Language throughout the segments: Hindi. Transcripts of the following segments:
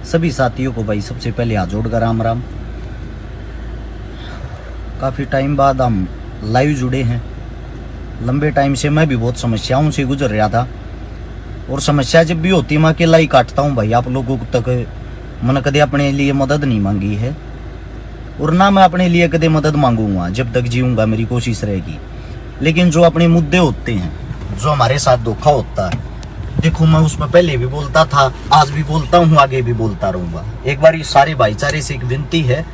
सभी साथियों को भाई सबसे पहले हाथ जोड़कर राम राम। काफ़ी टाइम बाद हम लाइव जुड़े हैं। लंबे टाइम से मैं भी बहुत समस्याओं से गुजर रहा था, और समस्या जब भी होती मैं अकेला ही काटता हूँ भाई। आप लोगों तक मैंने कदे अपने लिए मदद नहीं मांगी है, और ना मैं अपने लिए कदे मदद मांगूंगा। जब तक जीऊँगा मेरी कोशिश रहेगी। लेकिन जो अपने मुद्दे होते हैं, जो हमारे साथ धोखा होता है, देखो मैं उसमें पहले भी बोलता था, आज भी बोलता हूँ, आगे भी बोलता रहूंगा। एक बार ये सारे भाईचारे से एक विनती है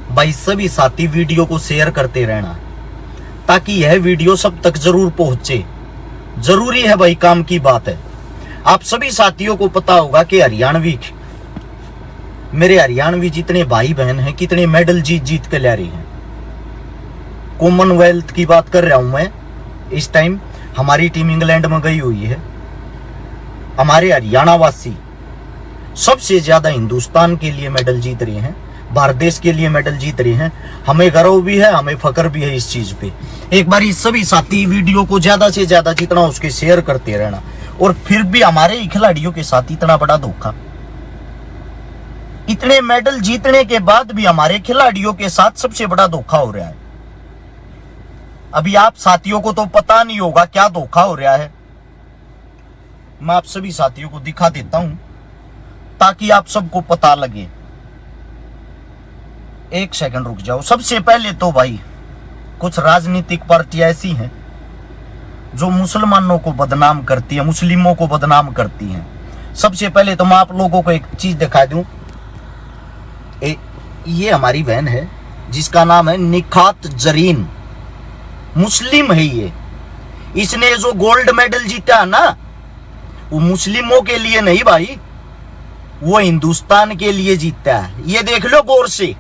भाई, सभी साथी वीडियो को शेयर करते रहना, ताकि यह वीडियो सब तक जरूर पहुंचे। जरूरी है भाई, काम की बात है। आप सभी साथियों को पता होगा कि हरियाणवी, मेरे हरियाणवी जितने भाई बहन हैं, कितने मेडल जीत जीत के ला रहे हैं। कॉमनवेल्थ की बात कर रहा हूं मैं। इस टाइम हमारी टीम इंग्लैंड में गई हुई है। हमारे हरियाणा वासी सबसे ज्यादा हिंदुस्तान के लिए मेडल जीत रहे हैं, भारत देश के लिए मेडल जीत रहे हैं। हमें गर्व भी है, हमें फख्र भी है इस चीज पे। एक बार इस सभी साथी वीडियो को ज्यादा से ज्यादा जितना उसके शेयर करते रहना। और फिर भी हमारे ही खिलाड़ियों के साथ इतना बड़ा धोखा, इतने मेडल जीतने के बाद भी हमारे खिलाड़ियों के साथ सबसे बड़ा धोखा हो रहा है। अभी आप साथियों को तो पता नहीं होगा क्या धोखा हो रहा है। मैं आप सभी साथियों को दिखा देता हूं, ताकि आप सबको पता लगे। एक सेकंड रुक जाओ। सबसे पहले तो भाई, कुछ राजनीतिक पार्टियां ऐसी हैं जो मुसलमानों को बदनाम करती है, मुस्लिमों को बदनाम करती हैं। सबसे पहले तो मैं आप लोगों को एक चीज दिखा दूं। ये हमारी बहन है जिसका नाम है निखात जरीन, मुस्लिम है ये। इसने जो गोल्ड मेडल जीता है ना, वो मुस्लिमों के लिए नहीं भाई, वो हिंदुस्तान के लिए जीता है। ये देख लो गौर से,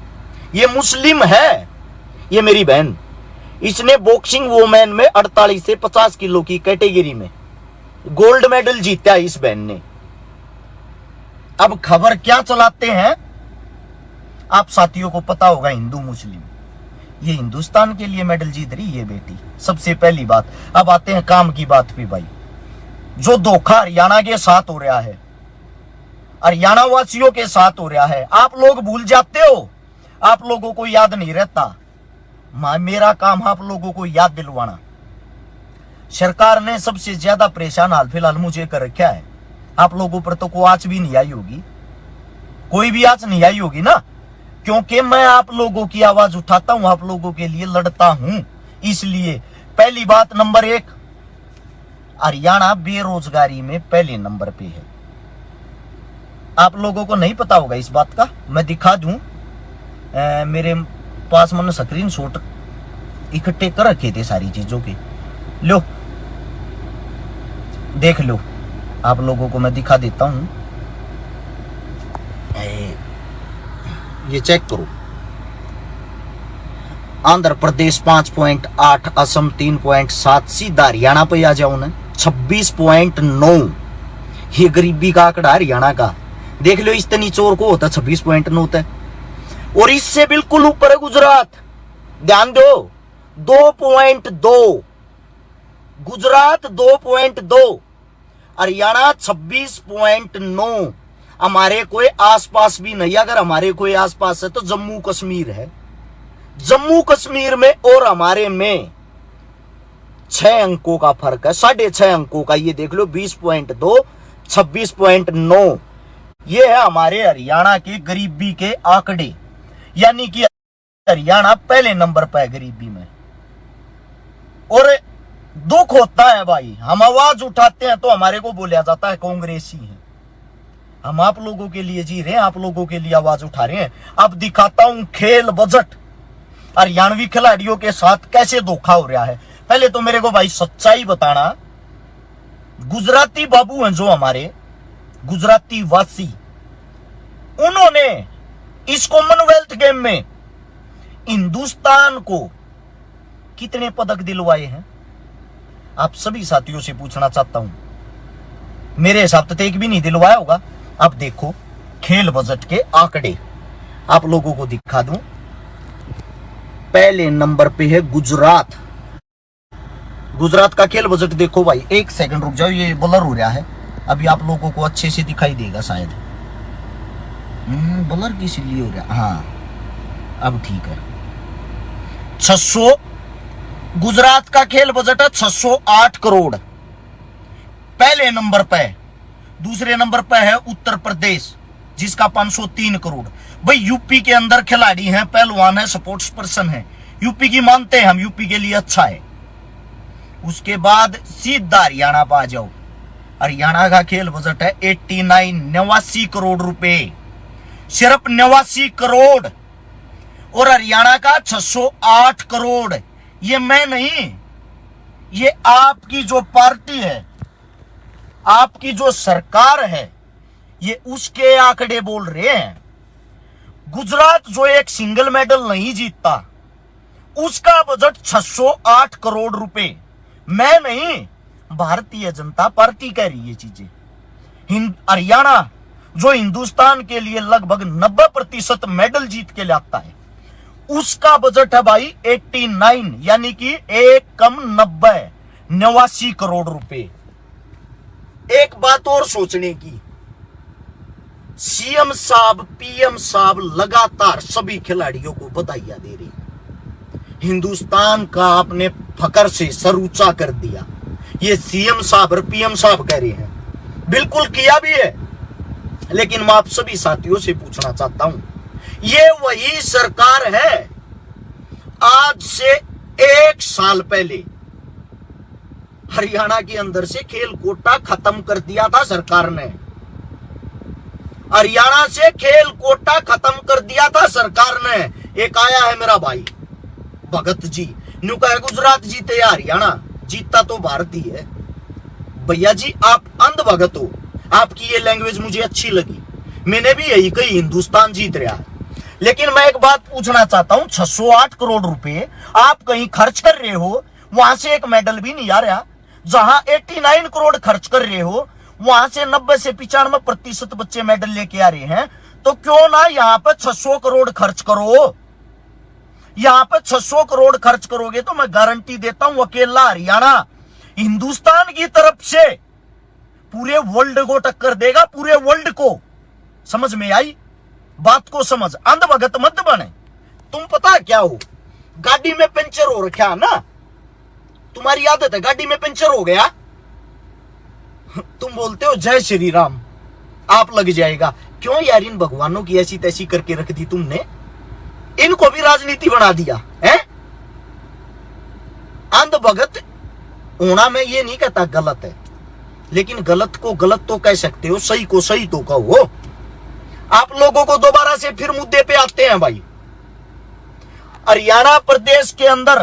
ये मुस्लिम है। ये मेरी बहन, इसने बॉक्सिंग वुमेन में 48 से 50 किलो की कैटेगरी में गोल्ड मेडल जीता है इस बहन ने। अब खबर क्या चलाते हैं आप साथियों को पता होगा, हिंदू मुस्लिम। ये हिंदुस्तान के लिए मेडल जीत रही है बेटी, सबसे पहली बात। अब आते हैं काम की बात पे भाई। जो धोखा हरियाणा के साथ हो रहा है, हरियाणा वासियों के साथ हो रहा है, आप लोग भूल जाते हो, आप लोगों को याद नहीं रहता। मेरा काम आप लोगों को याद दिलवाना। सरकार ने सबसे ज्यादा परेशान हाल फिलहाल मुझे कर रखा है। आप लोगों पर तो कोई आंच भी नहीं आई होगी, कोई भी आंच नहीं आई होगी ना, क्योंकि मैं आप लोगों की आवाज उठाता हूं, आप लोगों के लिए लड़ता हूं। इसलिए पहली बात, नंबर 1, हरियाणा बेरोजगारी में पहले नंबर पे है। आप लोगों को नहीं पता होगा इस बात का, मैं दिखा दूं। मेरे पास मैंने स्क्रीन शॉट इकट्ठे कर रखे थे सारी चीजों के। लो देख लो, आप लोगों को मैं दिखा देता हूं। ये चेक करो। आंध्र प्रदेश 5.8, असम 3.7, सीधा हरियाणा पे आ जाओ ना 26.9। ये गरीबी का आंकड़ा हरियाणा का देख लो। इतनी चोर को होता 26.9 होता है। और इससे बिल्कुल ऊपर है गुजरात, ध्यान दो 2.2, गुजरात 2.2, हरियाणा 26.9। हमारे कोई आसपास भी नहीं। अगर हमारे कोई आसपास है तो जम्मू कश्मीर है। जम्मू कश्मीर में और हमारे में 6 अंकों का फर्क है, 6.5 अंकों का। ये देख लो 20.2, 26.9। ये है हमारे हरियाणा के गरीबी के आंकड़े, यानी कि हरियाणा पहले नंबर पर है गरीबी में। और दुख होता है भाई, हम आवाज उठाते हैं तो हमारे को बोला जाता है कांग्रेसी है। हम आप लोगों के लिए जी रहे हैं, आप लोगों के लिए आवाज उठा रहे हैं। अब दिखाता हूं खेल बजट, हरियाणवी खिलाड़ियों के साथ कैसे धोखा हो रहा है। पहले तो मेरे को भाई सच्चाई बताना। गुजराती बाबू हैं जो हमारे गुजराती वासी, उन्होंने इस कॉमनवेल्थ गेम में हिंदुस्तान को कितने पदक दिलवाए हैं, आप सभी साथियों से पूछना चाहता हूं। मेरे हिसाब से एक भी नहीं दिलवाया होगा। अब देखो खेल बजट के आंकड़े आप लोगों को दिखा दूं। पहले नंबर पे है गुजरात। गुजरात का खेल बजट देखो भाई। एक सेकंड रुक जाओ, ये ब्लर हो रहा है, अभी आप लोगों को अच्छे से दिखाई देगा शायद। ब्लर किस लिए हो रहा? हाँ अब ठीक है। 600 गुजरात का खेल बजट है 608 करोड़, पहले नंबर पे। दूसरे नंबर पे है उत्तर प्रदेश जिसका 503 करोड़। भाई यूपी के अंदर खिलाड़ी हैं, पहलवान है, स्पोर्ट्स पर्सन है, यूपी की मानते हैं हम, यूपी के लिए अच्छा है। उसके बाद सीधा हरियाणा पा जाओ। हरियाणा का खेल बजट है 89 करोड़ रुपए, सिर्फ 89 करोड़। और हरियाणा का 608 करोड़। ये मैं नहीं, ये आपकी जो पार्टी है, आपकी जो सरकार है, ये उसके आंकड़े बोल रहे हैं। गुजरात जो एक सिंगल मेडल नहीं जीतता, उसका बजट 608 करोड़ रुपए। मैं नहीं, भारतीय जनता पार्टी कह रही है चीजें। हरियाणा जो हिंदुस्तान के लिए लगभग 90% मेडल जीत के लाता है, उसका बजट है भाई 89, यानी कि एक कम 89 करोड़ रुपए। एक बात और सोचने की, सीएम साहब, पीएम साहब लगातार सभी खिलाड़ियों को बधाइयां दे रही। हिंदुस्तान का आपने फकर से सर ऊंचा कर दिया, ये सीएम साहब और पीएम साहब कह रहे हैं। बिल्कुल किया भी है, लेकिन मैं आप सभी साथियों से पूछना चाहता हूं, ये वही सरकार है आज से 1 साल पहले हरियाणा के अंदर से खेल कोटा खत्म कर दिया था सरकार ने। हरियाणा से खेल कोटा खत्म कर दिया था सरकार ने। एक आया है मेरा भाई भगत जी, न्यू कहा गुजरात जीते या हरियाणा, जीतता तो भारत ही है। भैया जी आप अंध भगत हो, आपकी ये लैंग्वेज मुझे अच्छी लगी, मैंने भी यही कही, हिंदुस्तान जीत रहा है। लेकिन मैं एक बात पूछना चाहता हूं, 608 करोड़ रुपए आप कहीं खर्च कर रहे हो, वहां से एक मेडल भी नहीं आ रहा। जहां 89 करोड़ खर्च कर रहे हो, वहां से 90 से 95% बच्चे मेडल लेके आ रहे हैं। तो क्यों ना यहां पर 600 करोड़ खर्च करो। यहां पर 600 करोड़ खर्च करोगे तो मैं गारंटी देता हूं, अकेला हरियाणा हिंदुस्तान की तरफ से पूरे वर्ल्ड को टक्कर देगा, पूरे वर्ल्ड को। समझ में आई बात को? समझ, अंध भगत मत बने। तुम पता क्या हो, गाड़ी में पंचर हो रखा ना, तुम्हारी आदत है, गाड़ी में पंचर हो गया, तुम बोलते हो जय श्री राम, आप लग जाएगा। क्यों यार, इन भगवानों की ऐसी तैसी करके रख दी तुमने, इनको भी राजनीति बना दिया है। अंध भगत होना मैं ये नहीं कहता गलत है, लेकिन गलत को गलत तो कह सकते हो, सही को सही तो कहो। आप लोगों को दोबारा से फिर मुद्दे पे आते हैं भाई। हरियाणा प्रदेश के अंदर,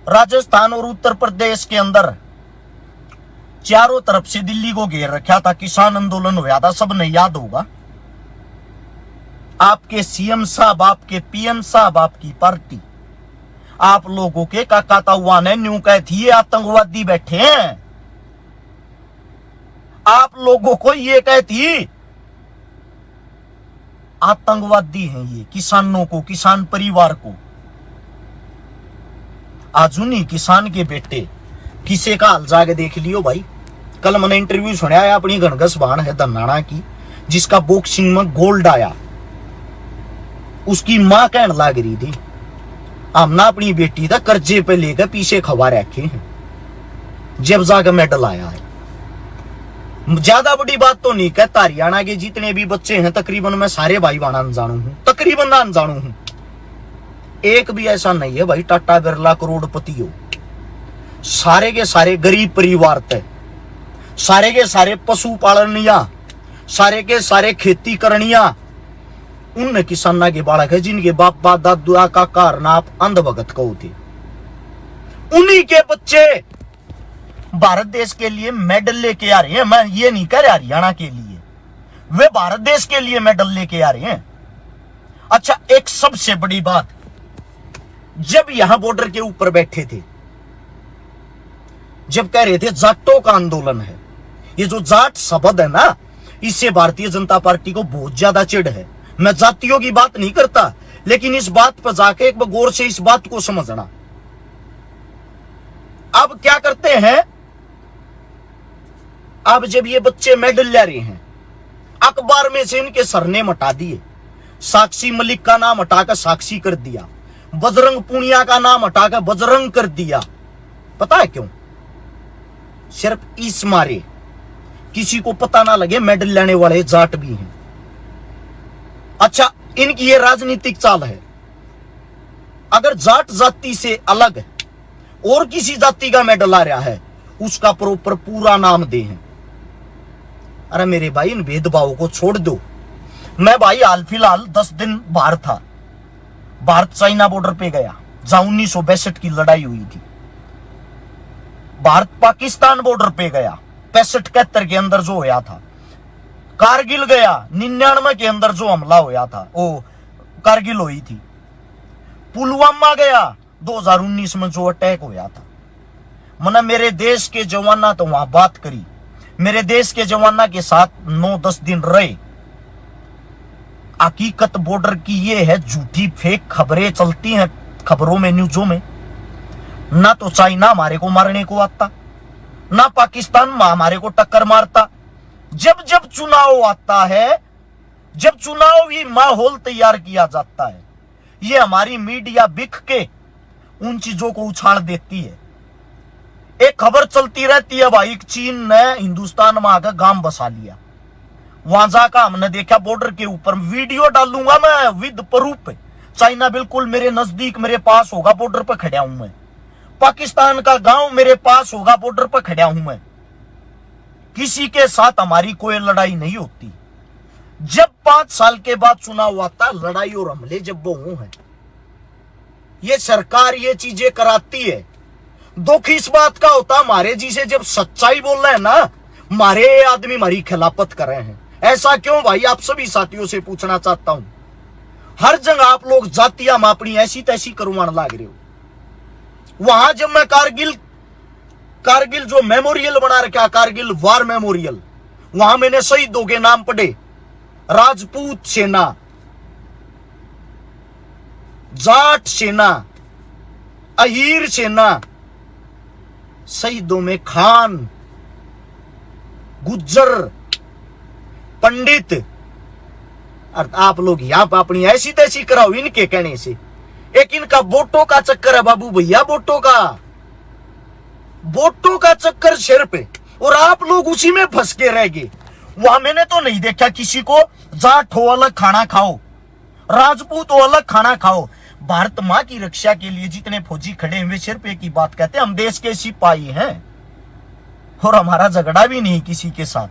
राजस्थान और उत्तर प्रदेश के अंदर चारों तरफ से दिल्ली को घेर रखा था, किसान आंदोलन हुआ था, सबने याद होगा। आपके सीएम साहब, आपके पीएम साहब, आपकी पार्टी, आप लोगों के काका ताऊआ ने न्यू कह थी ये आतंकवादी बैठे हैं। आप लोगों को ये कहती आतंकवादी हैं ये, किसानों को, किसान परिवार को। आज उन्हीं किसान के बेटे किसे का हाल जाके देख लियो भाई। कल मैंने इंटरव्यू सुना है अपनी गणगस बाण है धनाना की, जिसका बॉक्सिंग में गोल्ड आया। उसकी मां कहने लग रही थी हमने अपनी बेटी का कर्जे पे लेकर पीछे खवा रखे हैं, जब जाकर मेडल आया है। ज्यादा बड़ी बात तो नहीं कहता, हरियाणा के जितने भी बच्चे हैं तकरीबन मैं सारे भाई बहन अनजानू हूं, तकरीबन ना अनजानू हूं। एक भी ऐसा नहीं है भाई टाटा बिरला करोड़पति हो। सारे के सारे गरीब परिवार थे, सारे के सारे पशु पालनिया, सारे के सारे खेती करनिया, उन किसाना के बालक है जिनके बाप दादा का कारण आप अंध भगत कहो थे। उन्हीं के बच्चे भारत देश के लिए मेडल लेके आ रहे हैं। मैं ये नहीं कह रहा हरियाणा के लिए, वे भारत देश के लिए मेडल लेके आ रहे हैं। अच्छा, एक सबसे बड़ी बात, जब यहां बॉर्डर के ऊपर बैठे थे, जब कह रहे थे जाटों का आंदोलन है, ये जो जाट शब्द है ना, इससे भारतीय जनता पार्टी को बहुत ज्यादा चिढ़ है। मैं जातियों की बात नहीं करता, लेकिन इस बात पर जाके एक बार गौर से इस बात को समझना। अब क्या करते हैं, अब जब ये बच्चे मेडल ले रहे हैं, अखबार में से इनके सरनेम हटा दिए, साक्षी मलिक का नाम हटाकर साक्षी कर दिया, बजरंग पुनिया का नाम हटाकर बजरंग कर दिया। पता है क्यों? सिर्फ इस मारे किसी को पता ना लगे मेडल लेने वाले जाट भी हैं। अच्छा, इनकी ये राजनीतिक चाल है। अगर जाट जाति से अलग और किसी जाति का मेडल आ रहा है, उसका प्रॉपर पूरा नाम दे हैं। अरे मेरे भाई, इन भेदभाव को छोड़ दो। मैं भाई हाल फिलहाल 10 दिन बाहर था, भारत चाइना बॉर्डर पे गया, जहां 1962 की लड़ाई हुई थी। भारत पाकिस्तान बॉर्डर पे गया, 65-71 के अंदर जो होया था। कारगिल गया, 99 के अंदर जो हमला होया था, वो कारगिल हुई थी। पुलवामा गया, 2019 में जो अटैक होया था। मना मेरे देश के जवाना तो वहां बात करी, मेरे देश के जवाना के साथ 9-10 दिन रहे। हकीकत बॉर्डर की ये है, झूठी फेक खबरें चलती हैं खबरों में, न्यूज़ों में। ना तो चाइना हमारे को मारने को आता, ना पाकिस्तान हमारे को टक्कर मारता। जब जब चुनाव आता है, जब चुनावी माहौल तैयार किया जाता है, ये हमारी मीडिया बिक के उन चीजों को उछाल देती है। एक खबर चलती रहती है भाई, चीन ने हिंदुस्तान में आकर गांव बसा लिया। वहां जाकर हमने देखा बॉर्डर के ऊपर, वीडियो डालूंगा मैं विद प्रूफ। चाइना बिल्कुल मेरे नजदीक, मेरे पास होगा, बॉर्डर पर खड़ा हूं मैं। पाकिस्तान का गांव मेरे पास होगा, बॉर्डर पर खड़ा हूं मैं। किसी के साथ हमारी कोई लड़ाई नहीं होती। जब 5 साल के बाद चुनाव आता, लड़ाई और हमले जब वो हैं, ये सरकार ये चीजें कराती है। दुख इस बात का होता, हमारे जी से जब सच्चाई बोल रहे हैं ना, मारे आदमी हमारी खिलाफत कर रहे हैं। ऐसा क्यों भाई? आप सभी साथियों से पूछना चाहता हूं। हर जगह आप लोग जातियां अपनी ऐसी तैसी करवाने लाग रहे हो। वहां जब मैं कारगिल जो मेमोरियल बना रखा, कारगिल वार मेमोरियल, वहां मैंने शहीदों के नाम पढ़े। राजपूत सेना, जाट सेना, अहीर सेना, शहीदों में खान, गुज्जर, पंडित। आप लोग यहां पर अपनी ऐसी तैसी कराओ इनके कहने से। एक इनका वोटों का चक्कर है बाबू भैया, वोटों का चक्कर सिर पे, और आप लोग उसी में फंस के रह गए। वहां मैंने तो नहीं देखा किसी को जाट हो अलग खाना खाओ, राजपूत हो अलग खाना खाओ। भारत मां की रक्षा के लिए जितने फौजी खड़े हुए, सिर्फ एक ही बात कहते हैं, हम देश के सिपाही हैं और हमारा झगड़ा भी नहीं किसी के साथ।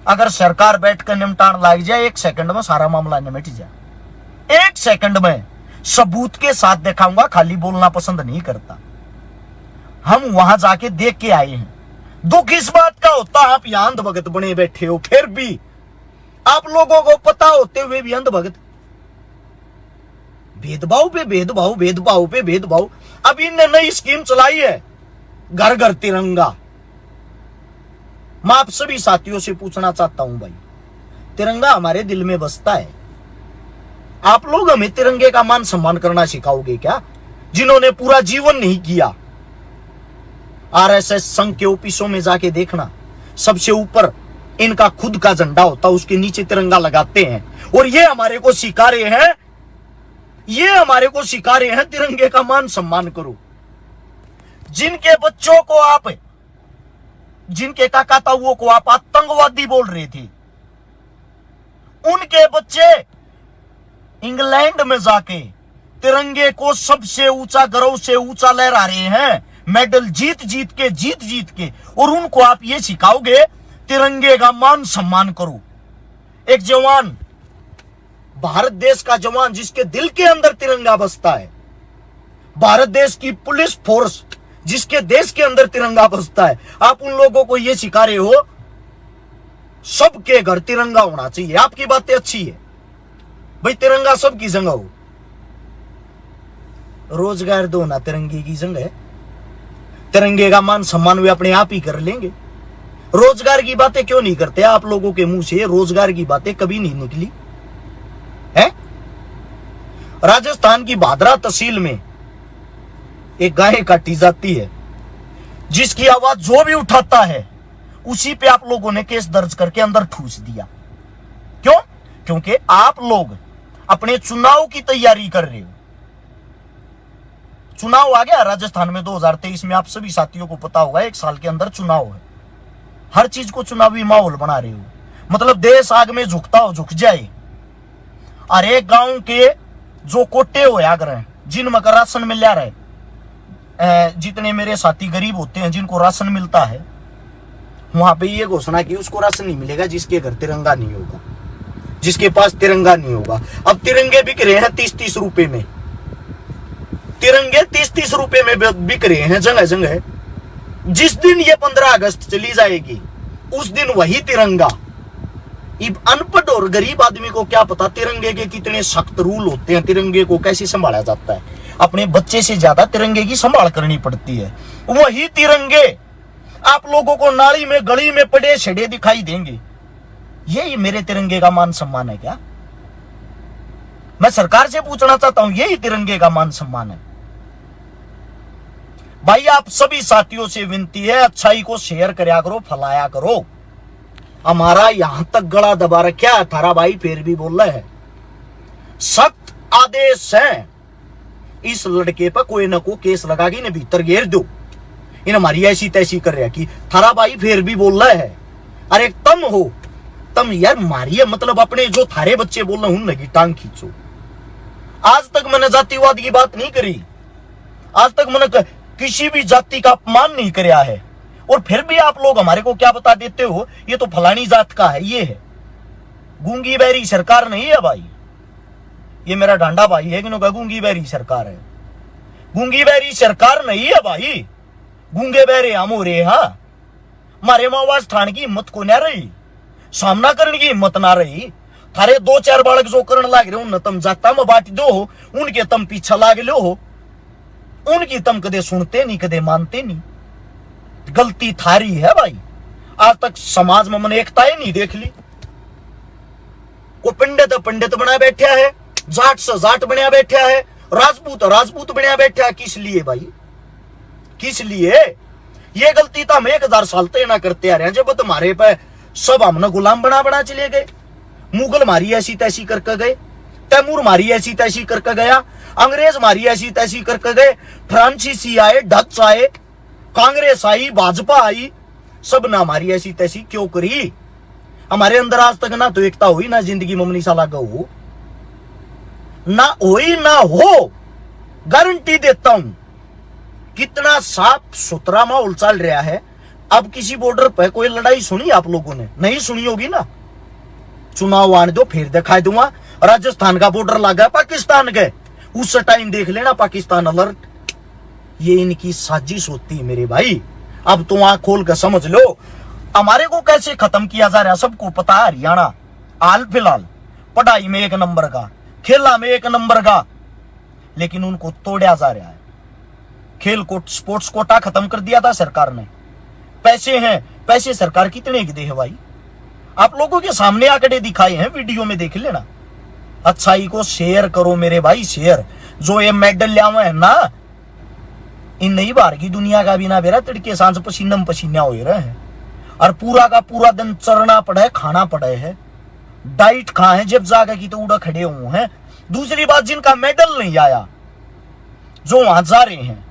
अगर सरकार बैठकर निपटान लाग जाए, 1 सेकंड में सारा मामला निपट जाए। 1 सेकंड में सबूत के साथ दिखाऊंगा, खाली बोलना पसंद नहीं करता। हम वहां जाके देख के आए हैं। दुख इस बात का होता, आप यहां अंधभगत बने बैठे हो, फिर भी आप लोगों को पता होते हुए भी अंधभगत। भेदभाव पे भेदभाव, भेदभाव पे भेदभाव। अब इनने नई स्कीम चलाई है, घर घर तिरंगा। मैं आप सभी साथियों से पूछना चाहता हूं भाई, तिरंगा हमारे दिल में बसता है। आप लोग हमें तिरंगे का मान सम्मान करना सिखाओगे क्या, जिन्होंने पूरा जीवन नहीं किया? आरएसएस संघ के ऑफिसों में जाके देखना, सबसे ऊपर इनका खुद का झंडा होता, उसके नीचे तिरंगा लगाते हैं। और ये हमारे को सिखा रहे हैं, तिरंगे का मान सम्मान करो। जिनके बच्चों को आप, जिनके काका ताऊओं को आप आतंकवादी बोल रहे थे, उनके बच्चे इंग्लैंड में जाके तिरंगे को सबसे ऊंचा, गर्व से ऊंचा लहरा रहे हैं, मेडल जीत जीत के। और उनको आप ये सिखाओगे तिरंगे का मान सम्मान करो। एक जवान, भारत देश का जवान, जिसके दिल के अंदर तिरंगा बसता है, भारत देश की पुलिस फोर्स, जिसके देश के अंदर तिरंगा बसता है, आप उन लोगों को यह सिखा रहे हो सबके घर तिरंगा होना चाहिए। आपकी बातें अच्छी है भाई, तिरंगा सबकी जगह हो, रोजगार दो ना, तिरंगे की जगह है। तिरंगे का मान सम्मान वे अपने आप ही कर लेंगे। रोजगार की बातें क्यों नहीं करते आप लोगों के मुंह से? रोजगार की बातें कभी नहीं निकली है। राजस्थान की भादरा तहसील में एक गाय काटी जाती है, जिसकी आवाज जो भी उठाता है उसी पे आप लोगों ने केस दर्ज करके अंदर ठूस दिया। क्योंकि आप लोग अपने चुनाव की तैयारी कर रहे हो। चुनाव आ गया राजस्थान में 2023 में, आप सभी साथियों को पता होगा, 1 साल के अंदर चुनाव है। हर चीज को चुनावी माहौल बना रहे हो, मतलब देश आग में झुकता हो झुक जाए। और एक गांव के जो कोटे होया कर जिनमें का राशन मिल रहा है, जितने मेरे साथी गरीब होते हैं जिनको राशन मिलता है, वहां पे ये घोषणा की उसको राशन नहीं मिलेगा जिसके घर तिरंगा नहीं होगा, जिसके पास तिरंगा नहीं होगा। अब तिरंगे बिक रहे हैं 30-30 रुपए में, तिरंगे 30-30 रुपए में बिक रहे हैं जगह जगह। जिस दिन ये 15 अगस्त चली जाएगी उस दिन वही तिरंगा। अनपढ़ और गरीब आदमी को क्या पता तिरंगे के कितने सख्त रूल होते हैं, तिरंगे को कैसे संभाला जाता है। अपने बच्चे से ज्यादा तिरंगे की संभाल करनी पड़ती है। वही तिरंगे आप लोगों को नाली में गली में पड़े छड़े दिखाई देंगे। यही मेरे तिरंगे का मान सम्मान है क्या? मैं सरकार से पूछना चाहता हूं, यही तिरंगे का मान सम्मान है? भाई आप सभी साथियों से विनती है, अच्छाई को शेयर करया करो, फैलाया करो। हमारा यहां तक गला दबा रखा है, थारा भाई फिर भी बोल रहा है। सख्त आदेश है, इस लड़के पर कोई ना कोई केस लगा के इन्हें भीतर घेर दो। इन हमारी ऐसी तैसी कर रहा कि थारा भाई फिर भी बोल रहा है। अरे तम हो, तम यार मारिए, मतलब अपने जो थारे बच्चे बोल रहे उन लगी टांग खींचो। आज तक मैंने जातिवाद की बात नहीं करी, आज तक मैंने किसी भी जाति का अपमान नहीं कराया है। और फिर भी आप लोग हमारे को क्या बता देते हो, ये तो फलानी जात का है, ये है। गूंगी बहरी सरकार नहीं है भाई, ये मेरा डांडा भाई है, कि गूंगी बहरी सरकार है। गूंगी बहरी सरकार नहीं है भाई, गूंगे बहरे हम हो रहे। हाँ, हमारे आवाज ठान की हिम्मत को ना रही, सामना करने की हिम्मत ना रही। थारे 2-4 बालक जो करने लाग रहे उन तम जाता में बांट दो, उनके तम पीछा लाग लो हो, उनकी तम कदे सुनते नहीं, कदे मानते नहीं। गलती थारी है भाई। आज तक समाज में मैंने एकता ही नहीं देख ली। वो पंडित बना बैठा है, जाट से जाट बना बैठा है, राजपूत बना बैठा है। किस लिए भाई, किस लिए? ये गलती तो हम 1000 साल तक ना करते आ रहे हैं। जब तुम्हारे पे सब हमने गुलाम बना चले गए। मुगल मारी ऐसी तैसी करके गए, तैमूर मारी ऐसी तैसी करके गया, अंग्रेज मारी ऐसी तैसी करके गए, फ्रांसीसी आए, डच आए, कांग्रेस आई, भाजपा आई, सब ना हमारी ऐसी तैसी क्यों करी? हमारे अंदर आज तक ना तो एकता हुई, ना जिंदगी ममनी साला हो, ना हुई ना हो। गारंटी देता हूं, कितना साफ सुथरा माहौल चल रहा है। अब किसी बॉर्डर पर कोई लड़ाई सुनी आप लोगों ने? नहीं सुनी होगी ना। चुनाव आने दो फिर दिखाई दूंगा। राजस्थान का बॉर्डर लगा पाकिस्तान के, उस टाइम देख लेना पाकिस्तान अलर्ट। ये इनकी साजिश होती है मेरे भाई। अब तो आंख खोल कर समझ लो हमारे को कैसे खत्म किया जा रहा है। सबको पता है हरियाणा हाल फिलहाल पढ़ाई में 1 नंबर का, खेला में 1 नंबर का, लेकिन उनको तोड़ा जा रहा है। खेल को स्पोर्ट्स कोटा खत्म कर दिया था सरकार ने। पैसे हैं, पैसे सरकार कितने की दे है भाई? आप लोगों के सामने आंकड़े दिखाए हैं, वीडियो में देख लेना। अच्छाई को शेयर करो मेरे भाई, शेयर। जो ये मेडल लिया हुआ है ना, इन नई बार की दुनिया का भी ना बेरा तड़के सांझ पसीना पसीना हो रहे हैं। और पूरा का पूरा दिन चरना पड़ा है, खाना पड़ा है, डाइट खाए जब जागा की तो उड़ा खड़े हुए हैं। दूसरी बात, जिनका मेडल नहीं आया जो वहां जा रहे हैं,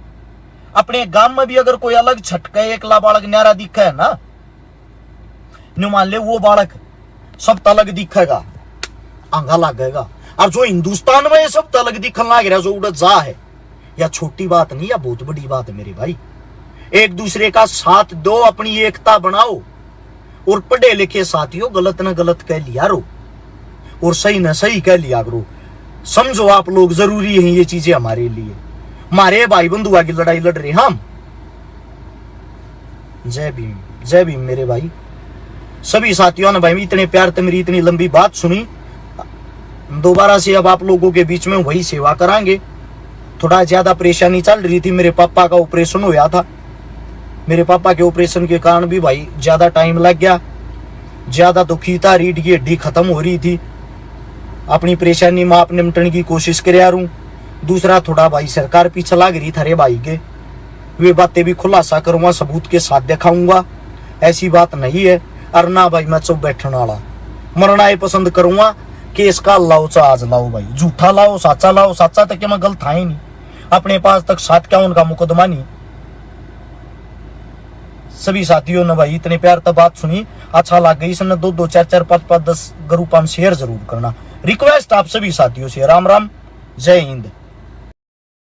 अपने गांव में भी अगर कोई अलग छटका एकला बालक न्यारा दिखा है ना, न्यू मान ले वो बालक सब तलग दिखेगा, आंगा लगेगा। और जो हिंदुस्तान में सब तलग दिखने लग रहा है, जो उड़ा जा है, या छोटी बात नहीं, या बहुत बड़ी बात है मेरे भाई। एक दूसरे का साथ दो, अपनी एकता बनाओ। और पढ़े लिखे साथियों, गलत न गलत कह लिया रो, और सही न सही कह लिया करो। समझो आप लोग, जरूरी है ये चीजें हमारे लिए। हमारे भाई बंधुआ की लड़ाई लड़ रहे हम। जय भीम, जय भीम मेरे भाई। सभी साथियों ने भाई इतने प्यार से मेरी इतनी लंबी बात सुनी। दोबारा से अब आप लोगों के बीच में वही सेवा करांगे। थोड़ा ज्यादा परेशानी चल रही थी, मेरे पापा का ऑपरेशन हुआ था। मेरे पापा के ऑपरेशन के कारण भी भाई ज्यादा टाइम लग गया। ज्यादा तो खींचा, रीढ़ की हड्डी खत्म हो रही थी। अपनी परेशानी में आप निपटने की कोशिश कर रहा हूं। दूसरा, थोड़ा भाई सरकार पीछे लग रही थारे भाई के, वे बातें भी खुलासा करूंगा, सबूत के साथ दिखाऊंगा। ऐसी बात नहीं है। और ना भाई मैं चुप बैठने वाला, मरना ही पसंद करूंगा। केस का लाओ चा आज लाओ भाई, झूठा लाओ साचा तक में गलत है ही नहीं। अपने पास तक 57 का मुकदमा नहीं। सभी साथियों ने भाई इतने प्यार तक बात सुनी, अच्छा लग गई इसने 2 2 4 4 5 5 10 ग्रुप में शेयर जरूर करना। रिक्वेस्ट आप सभी साथियों से, राम राम, जय हिंद।